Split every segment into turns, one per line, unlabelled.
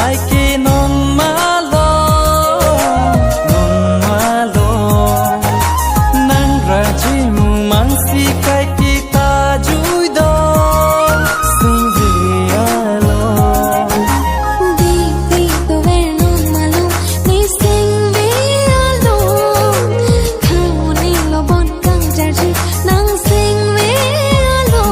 cái kia non má lo nang ra chỉ mang si cái kia ta vui đó xin vì alo
đi đi tôi về non má lo đi xin vì alo khao ni lo bon căng trả chỉ nang xin vì alo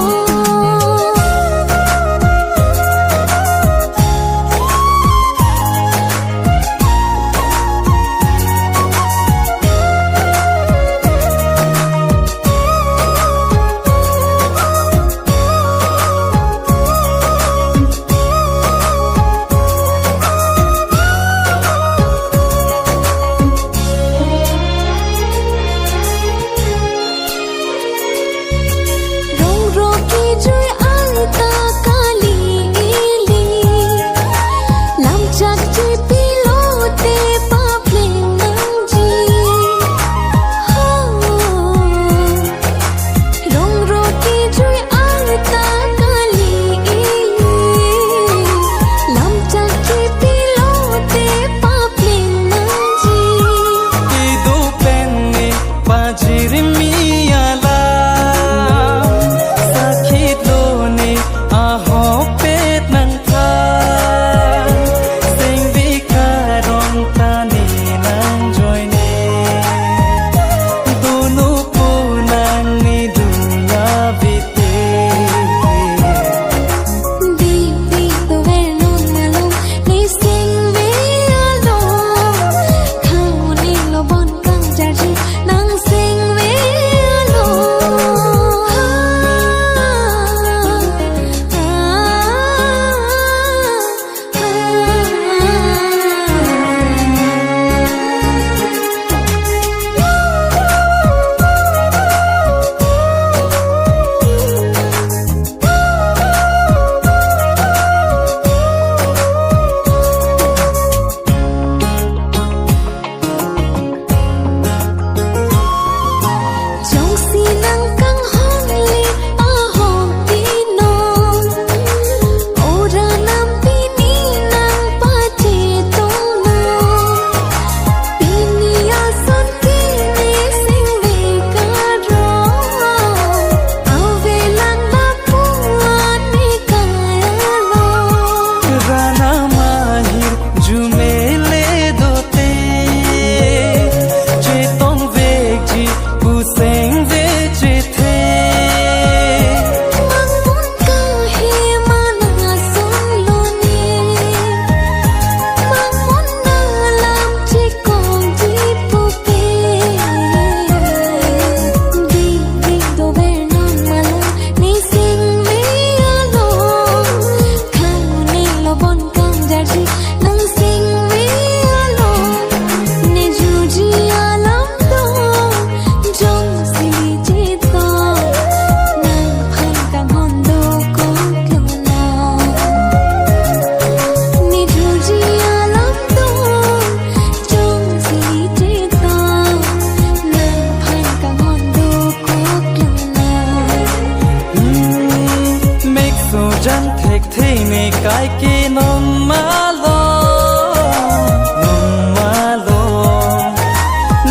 cái kia non má lo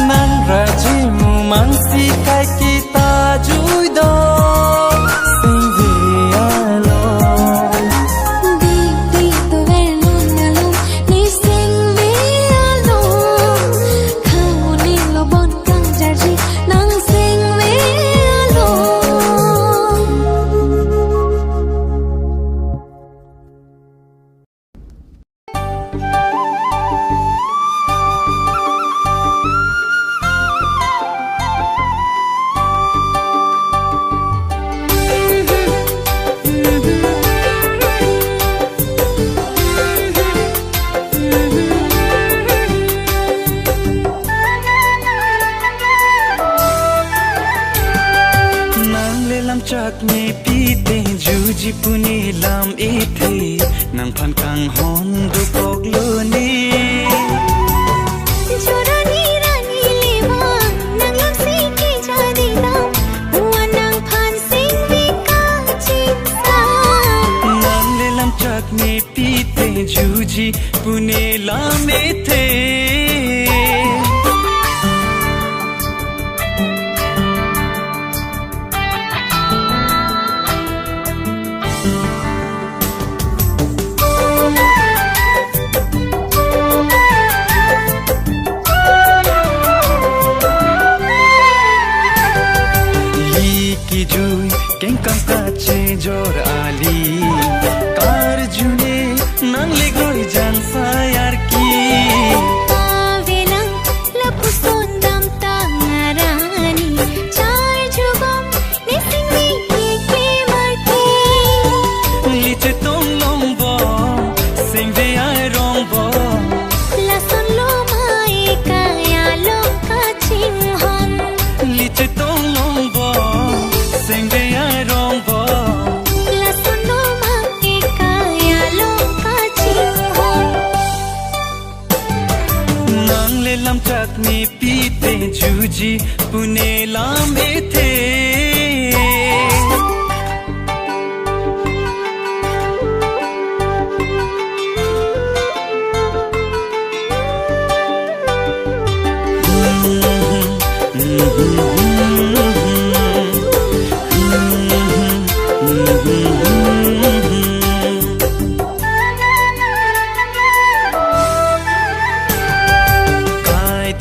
nang ra chỉ mang si cái kia ta vui đó xin vì alo
đi đi tôi về non má lo đi xin vì alo khao ni lo bon căng trả chỉ nang xin vì alo
chắc nhẹ pi tên du ji puni làm ít thì nàng phan càng hòn du bọc lơ ni
Chorani rani lewa nang lam si ki jadi dam huwa nang phan sing vi ka chi sa
nàng le làm chắc nhẹ pi tên du ji เทJor Ali kar june nang le goi jan sayar ki
avelang lapuson dam tangarani char jubam nising mi ke marti
liche tong long bo sing ve ai rong bo
la son lo mai kaya lo ka ching hon
liche tong long bo sing ve ai rong bo lam chak ni pi te juji pune lam ethe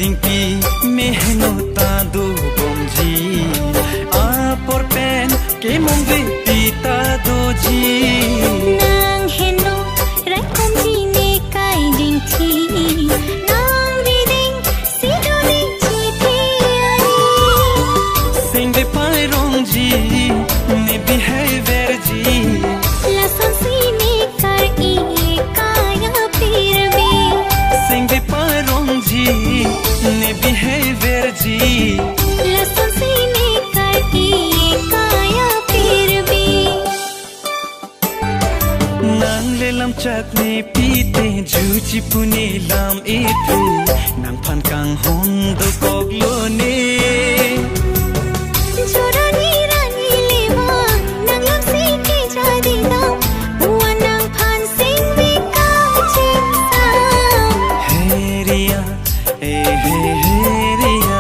Dinki mehnota do bomji apor pen ke mongve pita doji
nang heno rai komji ne kai dinki nang reading sido ni chi thi
sing de pai rongji ne behavior ji
la son si ne kar e kaya pir be
sing de pai rongji ne behavior ji
लसन सीने करके काया फिर भी
nang le lam chak ne pi te juji pune lam ethe nang phan kang hon do kok lo ne
जोरानी रानी लेवा नंग lam si ke jadi nam buan nang phan sing we ka chim sam
heria heria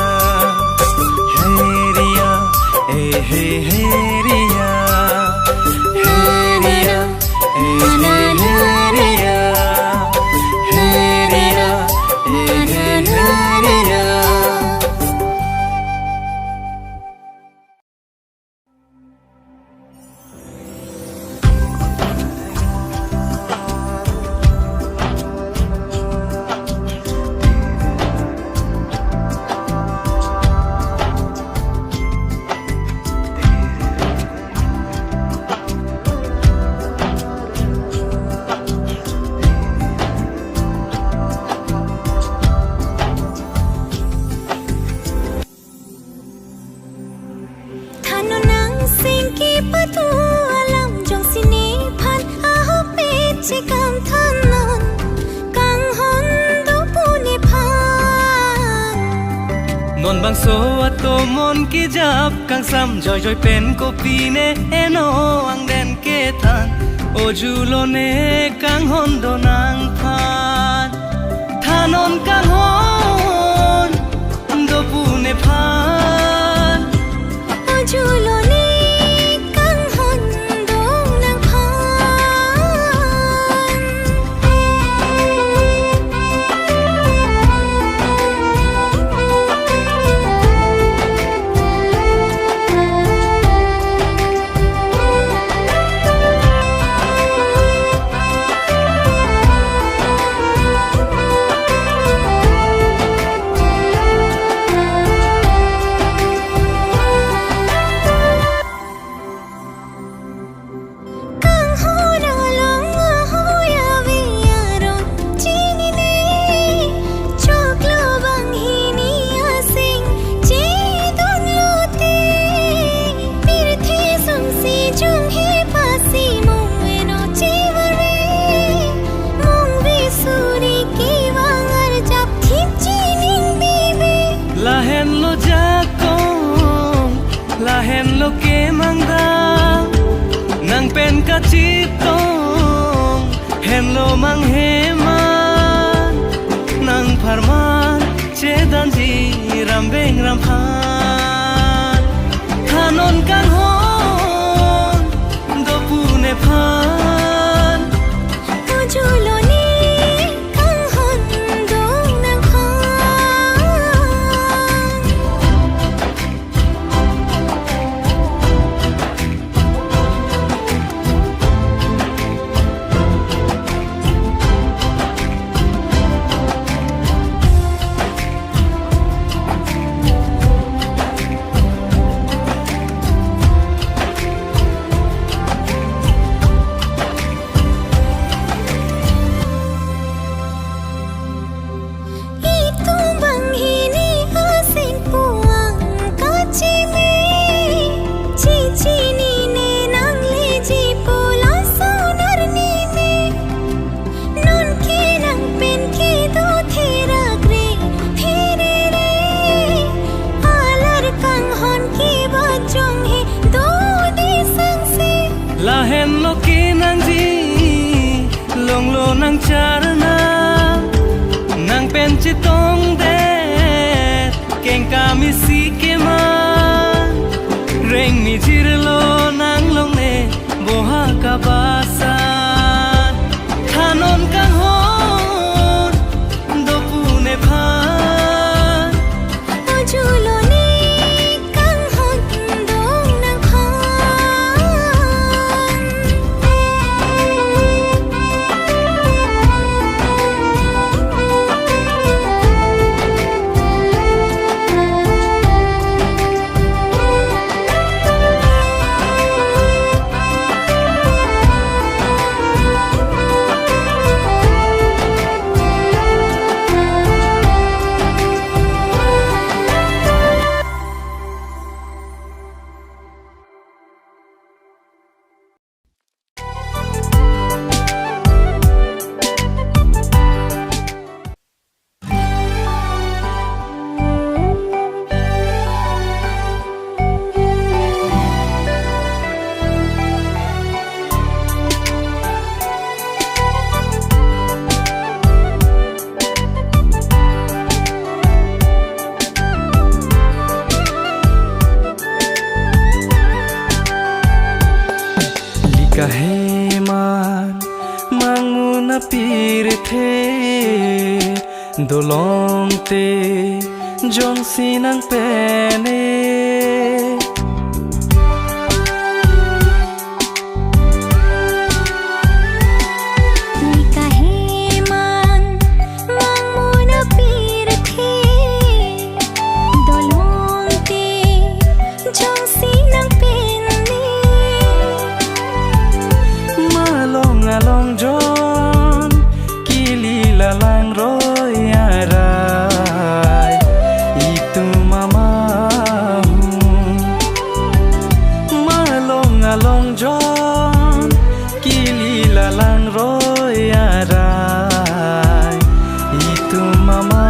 non bang so ato mon ki jap kang sam joy joy pen ko pi ne eno ang den ke than o julo ne kang hon do nang phan thanon kang hon do pu ne phan
o julo ne kang hon do nang phan
chitong hen lo mang he man farman chedanji rambeng ramphan thanon kang hon dopune phan
ojuloni kang hon dong nang
lahen loki nang ji long lo nang charna nang pen chi tong de keng kami si ke ma reng mi jir lo nang long ne boha ka basa thanon kang hon dopune phan
ojuloni kang hon dong nang
kaheman manguna pirthe dolong te jong sinang pene long john kili lalang royarai itu mama malong along john kili lalang royarai itu mama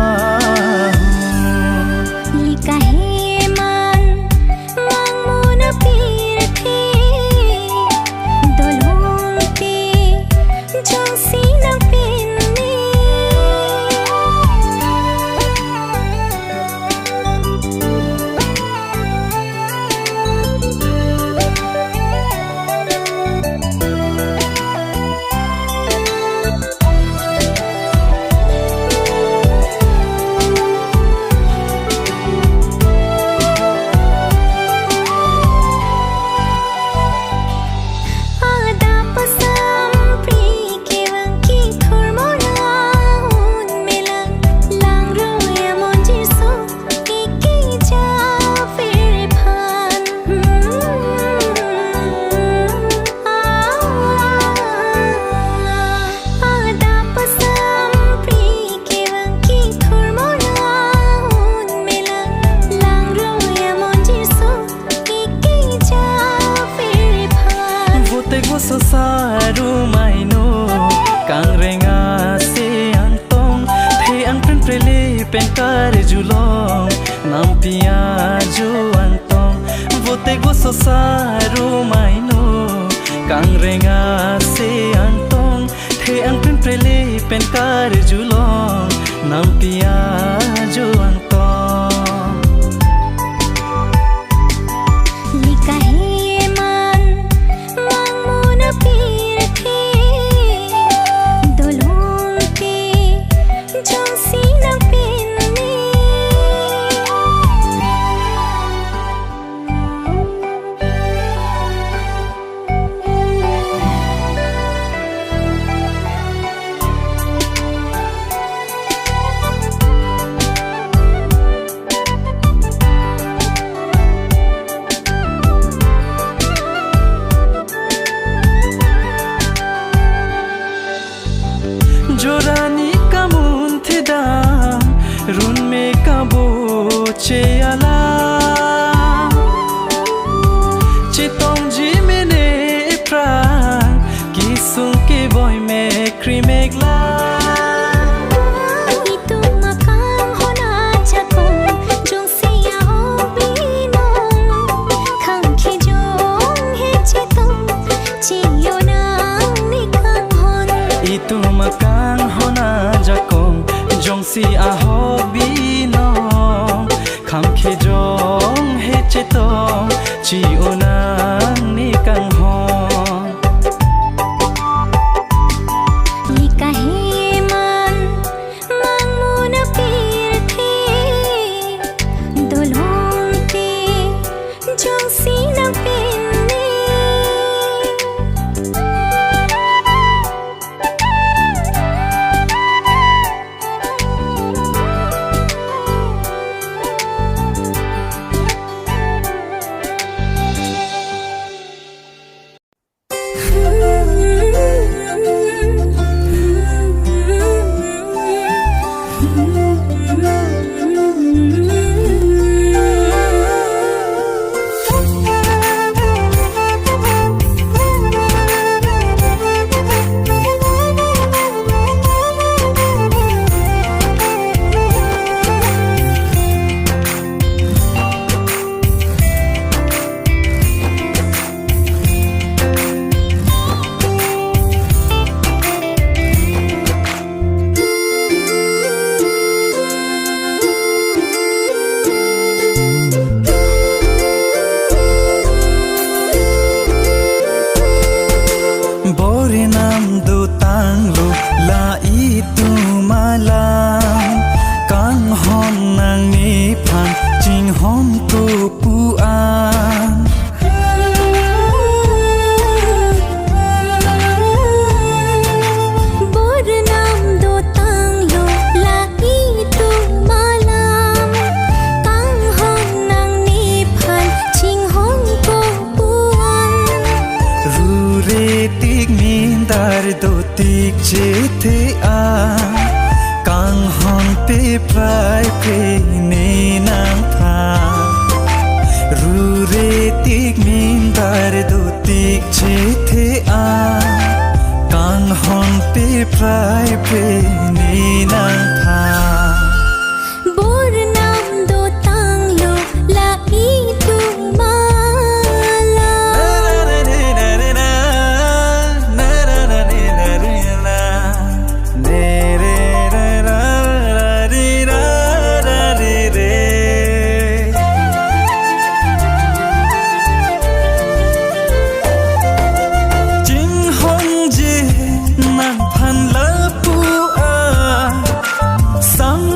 likaheman mangmuna pirthe
saru maino kang renga se antong the ang pen prele pen kar julong nam pia ju antong vote go so saru maino kang renga se antong the ang pen prele pen kar julong nampia juang to
Likahi man mang muna pirthi dolong te jong sinang pinni
Jorani kamun thidam run me kabo che ala chitong ji mene pran kisung ke boy me krimegla
Itu makang hona chakong jong siya obinong khang khi jong he chitong chiyo nang nikang hon
itu makang hona jakong jong si a hobi no kham khe jong he chetong chi onang ni kang hon
Likahi man mang muna pirthi dolong te jong sinang pinni
Bori nam du tang lu la itu malam kang hon nang ni phan jing hom tu pu an
Bor nam do tang lo la itu malam tang hon nang ni phan ching hong ko puan
ru re tik min dar do tik che the a kang hon pe prai pe ne nang pha ru re tik min dar do tik che the a kang hon pe prai pe ne nang pha
Bor nam do tang lo la itu
Sam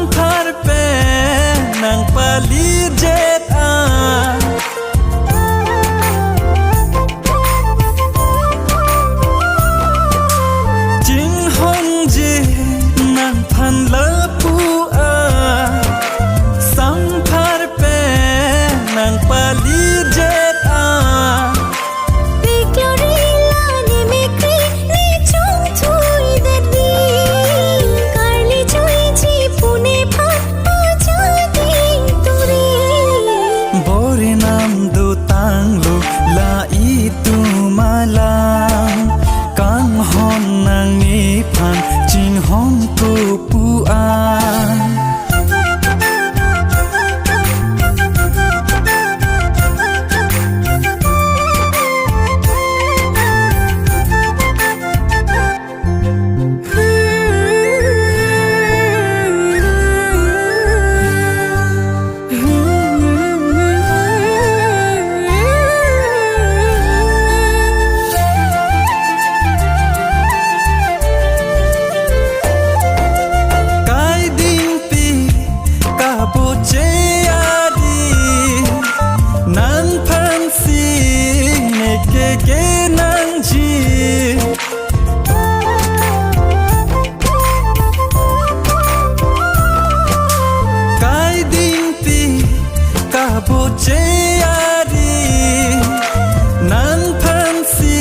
ke nang ji kai ding ti ka bo che ari nan phan si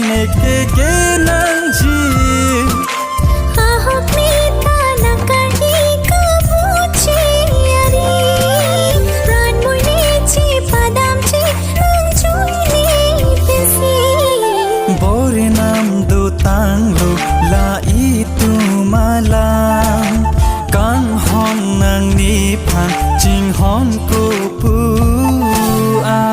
ne ke nang ji tanglu la itu malam kang hon nang ni phan jing hon ko pu a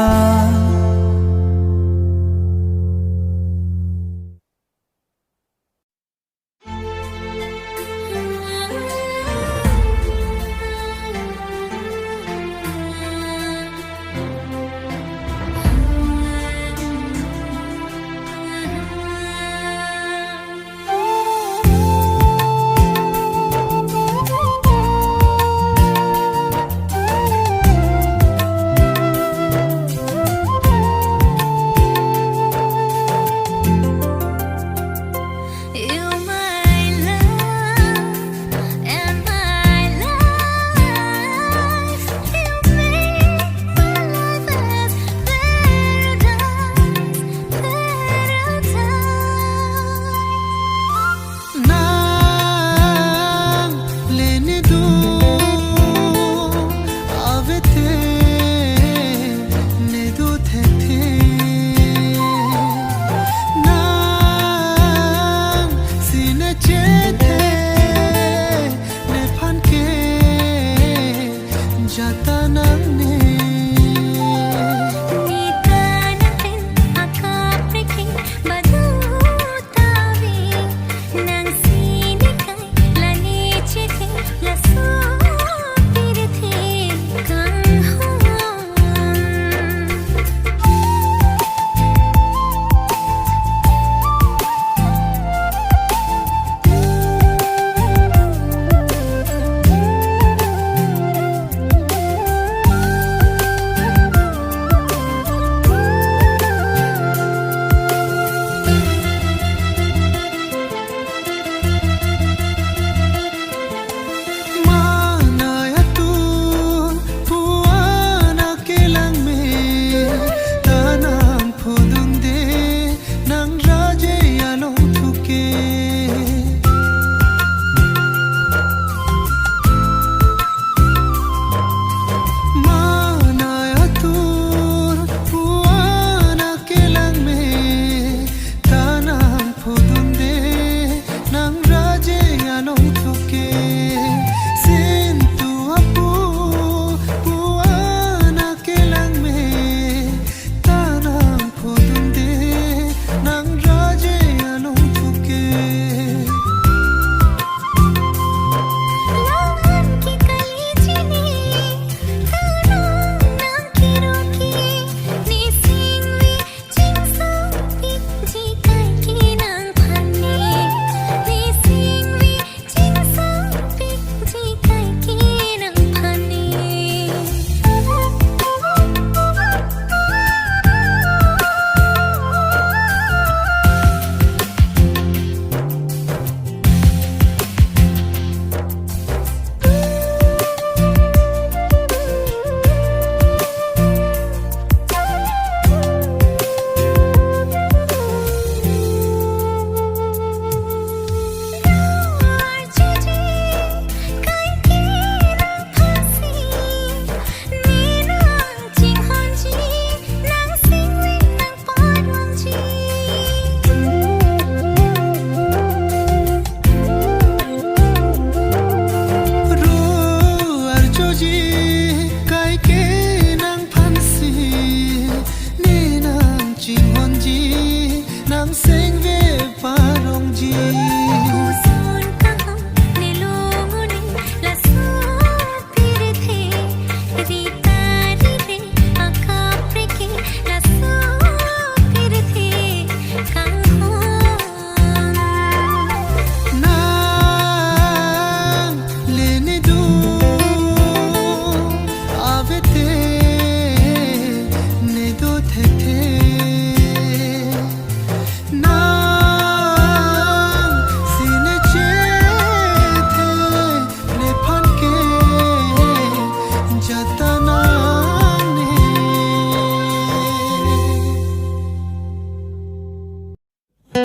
Polo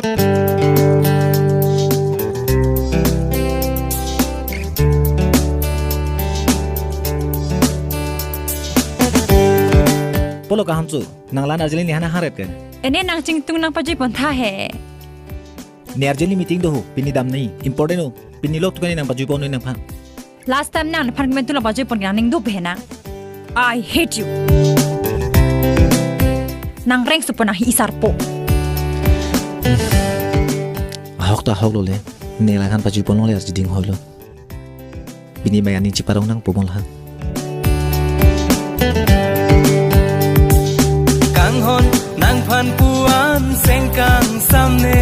kaham chu nangla Darjeeling ni hana haret ke
ene nang chingtung nang pajui pantha he
Darjeeling meeting do pini dam nei important no pini lok tukani nang pajui pon nang pha
last time nang phan men tu la pajui pon ning do bhena I hate you nang reng supana hi sarpo
ahok ta hok lo le ne la kan pajui pon lo le jiding hoilo pini bayani chiparong nang pomol ha
Kang hon nang phan puan seng kang samne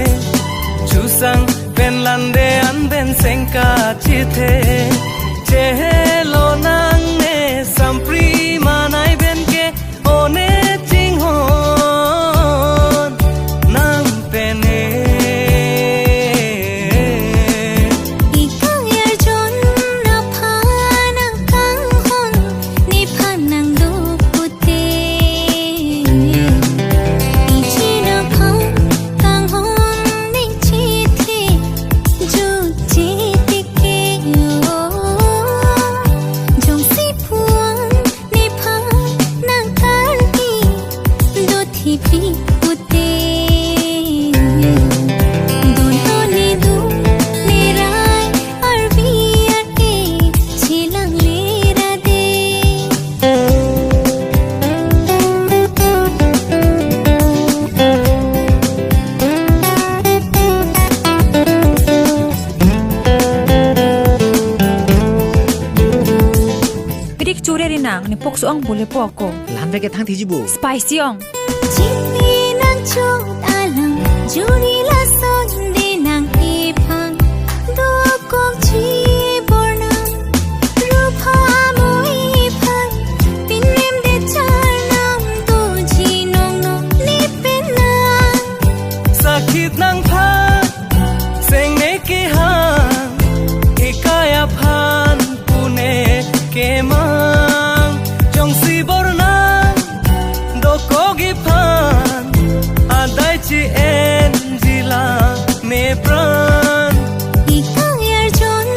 chu sang pen lande an ben seng ka chi the che lo nang ne sampri manai ben ke one ching hon nang pene
Ikang yar jon na phanang kang hon ni phanang do pute Ichi na phan kang hon ni chi the ju chi ti ke jong si phuan ni phanang kar ki do thi pi pute Don to ni du ni rai ar vi ar ke chilang le ra de
pirik chure ri nang ni poksu ang bole po ako
lan ve ke thang thi jibu
spicy ong
Chimpi nang chot alam juri la son di nang ipang do kong chi bornang rupa moi pai pin rem de char nam to chi nong nong ni pen na
sakit nang phan seng ne ke ha ikaya phan pune ke mang jong si bor nang do ko gi phan adai chi en jila me pran
Ikang yar jon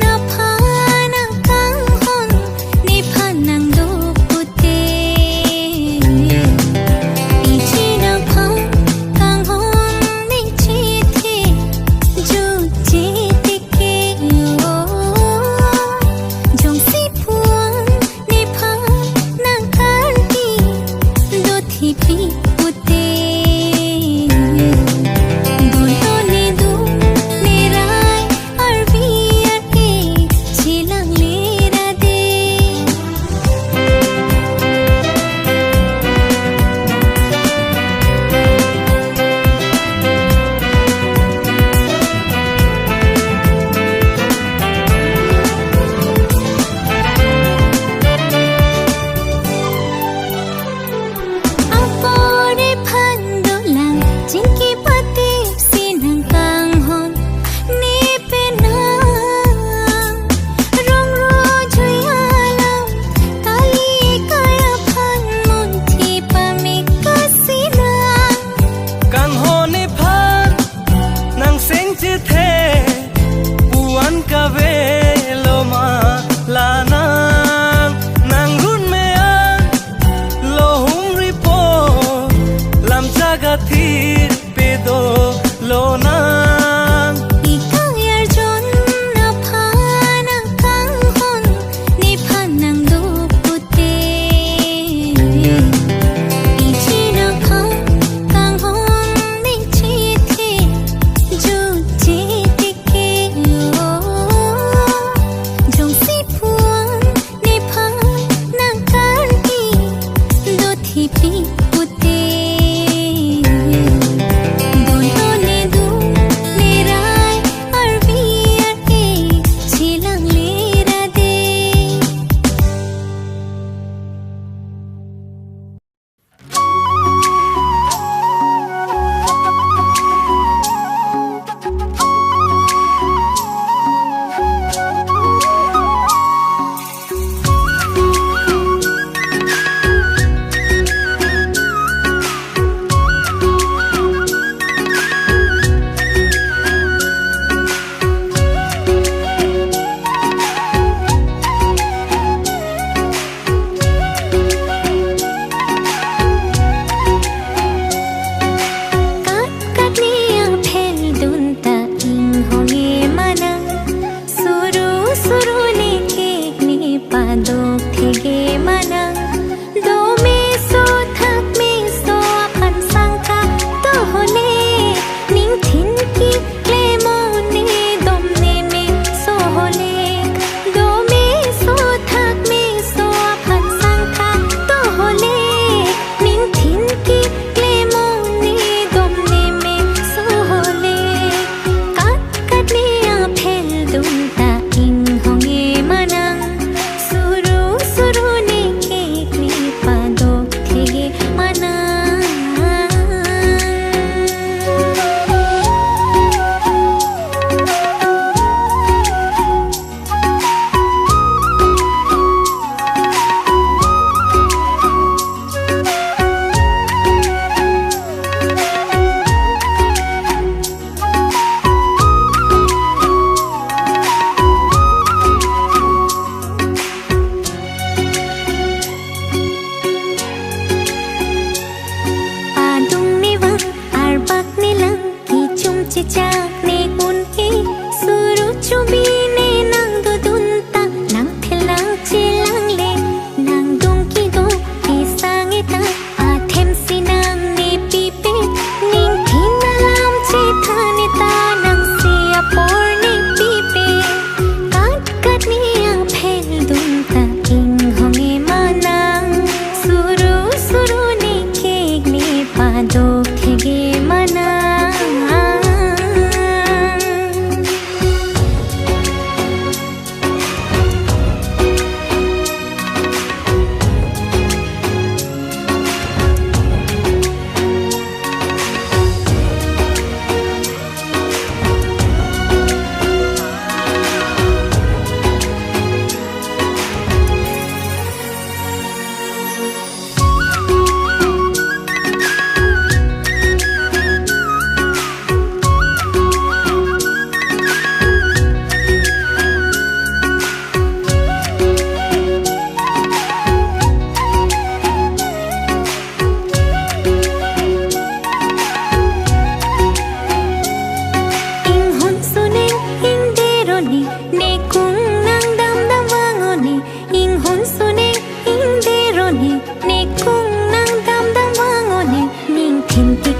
na phanang kang hon ni phanang do pute Ichi na phan kang hon ni chi the ju chi ti ke jong si phuan ni phanang kar ki do thi pi pute Kim